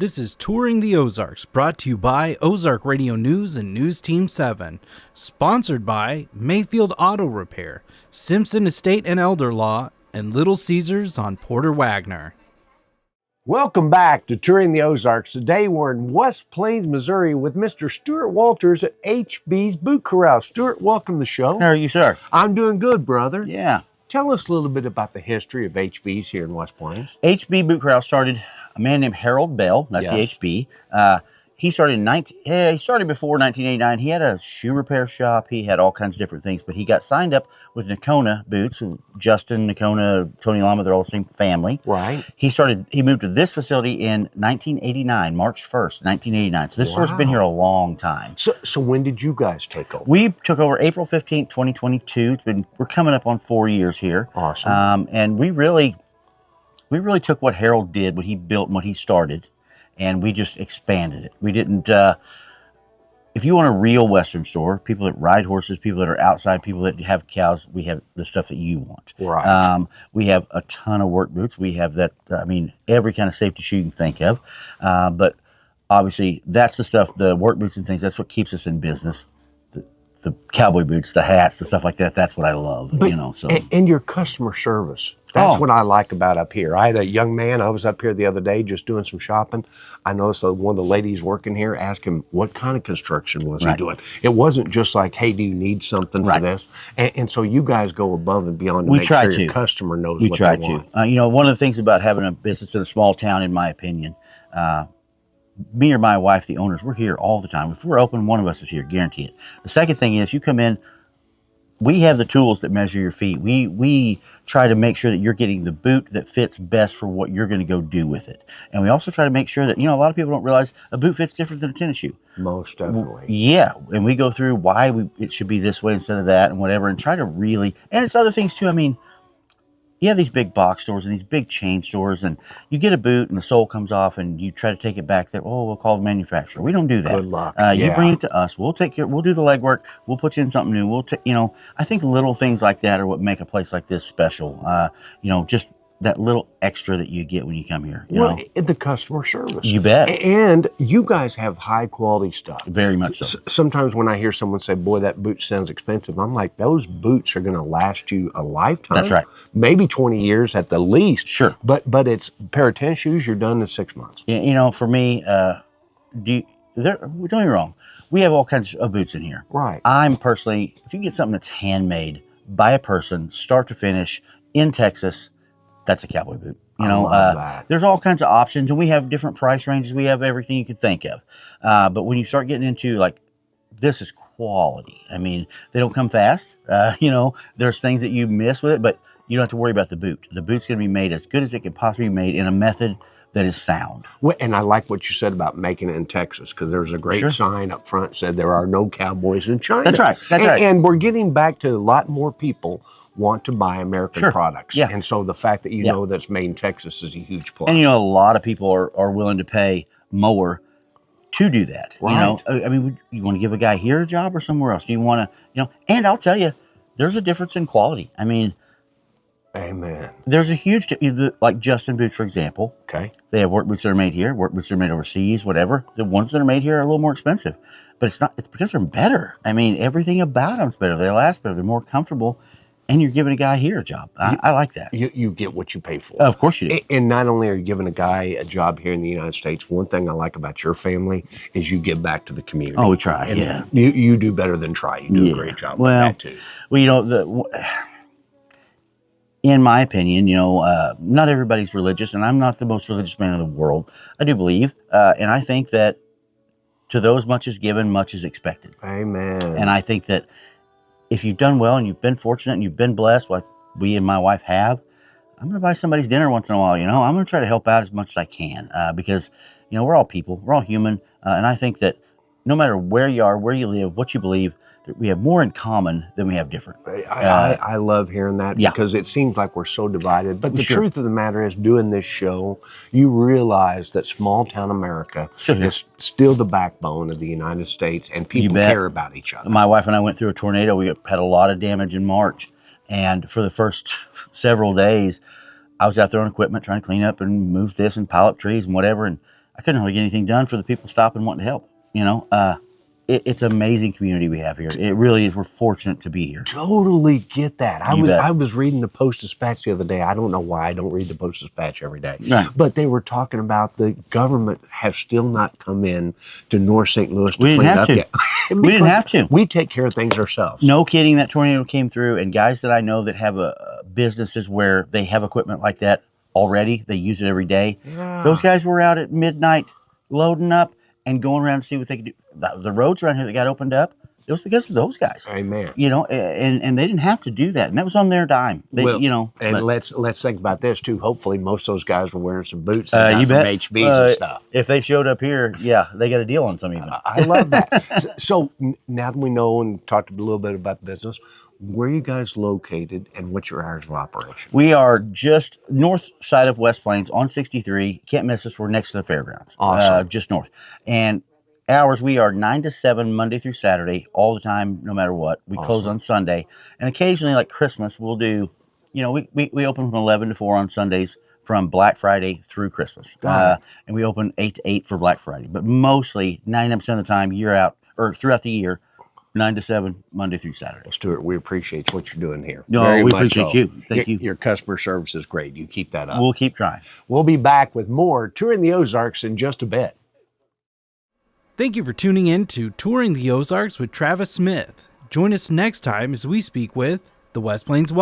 This is Touring the Ozarks, brought to you by Ozark Radio News and News Team 7. Sponsored by Mayfield Auto Repair, Simpson Estate and Elder Law, and Little Caesars on Porter Wagner. Welcome back to Touring the Ozarks. Today we're in West Plains, Missouri with Mr. Stuart Walters at HB's Boot Corral. Stuart, welcome to the show. How are you, sir? I'm doing good, brother. Yeah. Tell us a little bit about the history of HB's here in West Plains. HB Boot Corral started a man named Harold Bell. That's Yes. the HB. He started he started before 1989. He had a shoe repair shop. He had all kinds of different things, but he got signed up with Nakona Boots. Justin, Nakona, Tony Lama, they're all the same family. Right. He moved to this facility in 1989, March 1st, 1989. So this store's been here a long time. So when did you guys take over? We took over April 15th, 2022. We're coming up on 4 years here. Awesome. And we really took what Harold did, what he built and what he started, and we just expanded it. We didn't, if you want a real Western store, people that ride horses, people that are outside, people that have cows, we have the stuff that you want. Right. We have a ton of work boots. We have that, every kind of safety shoe you can think of. But obviously that's the stuff, the work boots and things, that's what keeps us in business. The cowboy boots, the hats, the stuff like that, that's what I love, So. And your customer service. That's what I like about up here. I had a young man, I was up here the other day just doing some shopping. I noticed that one of the ladies working here asked him what kind of construction was he doing. It wasn't just like, hey, do you need something for this? And so you guys go above and beyond to make sure your customer knows what they want. One of the things about having a business in a small town, in my opinion, me or my wife, the owners, we're here all the time. If we're open, one of us is here, guarantee it. The second thing is you come in, we have the tools that measure your feet. We try to make sure that you're getting the boot that fits best for what you're going to go do with it. And we also try to make sure that, a lot of people don't realize a boot fits different than a tennis shoe. Most definitely. Yeah. And we go through why it should be this way instead of that and whatever, and try to really, and it's other things too. You have these big box stores and these big chain stores, and you get a boot and the sole comes off and you try to take it back there. Oh, we'll call the manufacturer. We don't do that. Good luck. You bring it to us. We'll take care. We'll do the legwork. We'll put you in something new. I think little things like that are what make a place like this special. Just that little extra that you get when you come here. The customer service. You bet. And you guys have high quality stuff. Very much so. Sometimes when I hear someone say, boy, that boot sounds expensive, I'm like, those boots are going to last you a lifetime. That's right. Maybe 20 years at the least. Sure. But it's a pair of tennis shoes, you're done in 6 months. For me, don't get me wrong. We have all kinds of boots in here. Right. I'm personally, if you get something that's handmade by a person, start to finish, in Texas, that's a cowboy boot. I love that. There's all kinds of options, and we have different price ranges. We have everything you could think of. But when you start getting into this is quality. They don't come fast. There's things that you miss with it, but you don't have to worry about the boot. The boot's going to be made as good as it can possibly be made in a method that is sound. Well, and I like what you said about making it in Texas, because there's a great sign up front that said there are no cowboys in China. That's right. That's right. And we're getting back to a lot more people want to buy American products. Yeah. And so the fact that you know that's made in Texas is a huge plus. And a lot of people are willing to pay more to do that. Right. You want to give a guy here a job or somewhere else? Do you want to, and I'll tell you, there's a difference in quality. Amen. There's a huge, like Justin boots, for example. Okay. They have work boots that are made here, work boots that are made overseas, whatever. The ones that are made here are a little more expensive, but it's because they're better. Everything about them's better. They last better. They're more comfortable, and you're giving a guy here a job. I like that. You get what you pay for. Of course you do. And not only are you giving a guy a job here in the United States, one thing I like about your family is you give back to the community. Oh, we try, and you do better than try. You do a great job with that, too. In my opinion, not everybody's religious, and I'm not the most religious man in the world. I do believe, and I think that to those much is given, much is expected. Amen. And I think that if you've done well and you've been fortunate and you've been blessed, like we and my wife have, I'm going to buy somebody's dinner once in a while. I'm going to try to help out as much as I can because, we're all people, we're all human. And I think that no matter where you are, where you live, what you believe, that we have more in common than we have different. I love hearing that because it seems like we're so divided. But the truth of the matter is, doing this show, you realize that small town America is still the backbone of the United States, and people care about each other. My wife and I went through a tornado. We had a lot of damage in March. And for the first several days, I was out there on equipment trying to clean up and move this and pile up trees and whatever. And I couldn't really get anything done for the people stopping wanting to help. It's an amazing community we have here. It really is. We're fortunate to be here. Totally get that. You bet. I was reading the Post-Dispatch the other day. I don't know why I don't read the Post-Dispatch every day. Right. But they were talking about the government has still not come in to North St. Louis to We didn't clean have up to. yet. We didn't have to. We take care of things ourselves. No kidding. That tornado came through, and guys that I know that have businesses where they have equipment like that already, they use it every day. Yeah. Those guys were out at midnight loading up and going around to see what they could do. The roads around here that got opened up, it was because of those guys. Amen. And they didn't have to do that, and that was on their dime. Let's think about this too. Hopefully, most of those guys were wearing some boots they got you from bet. HBs and stuff. If they showed up here, yeah, they got a deal on some even. I love that. So now that we know and talked a little bit about the business, where are you guys located and what's your hours of operation? We are just north side of West Plains on 63. Can't miss us. We're next to the fairgrounds. Awesome. Just north. And hours, we are 9 to 7 Monday through Saturday, all the time, no matter what. We close on Sunday. And occasionally, like Christmas, we'll do, we open from 11 to 4 on Sundays from Black Friday through Christmas. And we open 8 to 8 for Black Friday. But mostly, 99% of the time, year out, or throughout the year, 9 to 7, Monday through Saturday. Well, Stuart, we appreciate what you're doing here. No, Very we much appreciate so. you. Thank you. Your customer service is great. You keep that up. We'll keep trying. We'll be back with more Touring the Ozarks in just a bit. Thank you for tuning in to Touring the Ozarks with Travis Smith. Join us next time as we speak with the West Plains Well